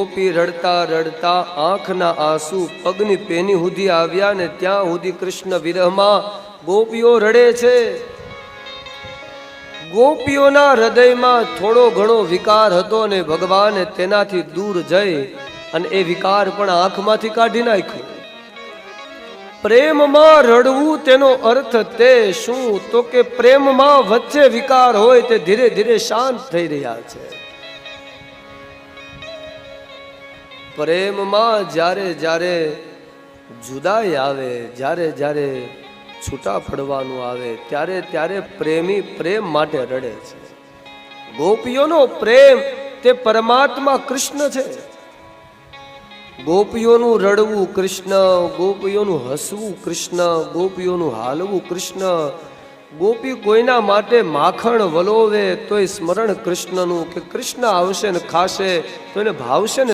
ગોપી રડતા રડતા આંખના આંસુ પગની પેની સુધી આવ્યા ને ત્યાં સુધી કૃષ્ણ વિરહમાં ગોપીઓ રડે છે. ગોપીઓના હૃદયમાં થોડો ઘણો વિકાર હતો ને ભગવાને તેનાથી દૂર જઈ અને એ વિકાર પણ આંખમાંથી કાઢી નાખ્યો. પ્રેમમાં રડવું તેનો અર્થ તે શું તો કે પ્રેમમાં વચ્ચે વિકાર હોય તે ધીરે ધીરે શાંત થઈ રહ્યા છે. પ્રેમમાં જ્યારે જ્યારે જુદાઈ આવે, જ્યારે જ્યારે છૂટા પડવાનું આવે ત્યારે ત્યારે પ્રેમી પ્રેમ માટે રડે છે. ગોપીઓનો પ્રેમ તે પરમાત્મા કૃષ્ણ છે. ગોપીઓનું રડવું કૃષ્ણ, ગોપીઓનું હસવું કૃષ્ણ, ગોપીઓનું હાલવું કૃષ્ણ. ગોપી કોઈના માટે માખણ વલોવે તોય સ્મરણ કૃષ્ણનું કે કૃષ્ણ આવશે ને ખાશે તો એને ભાવશે ને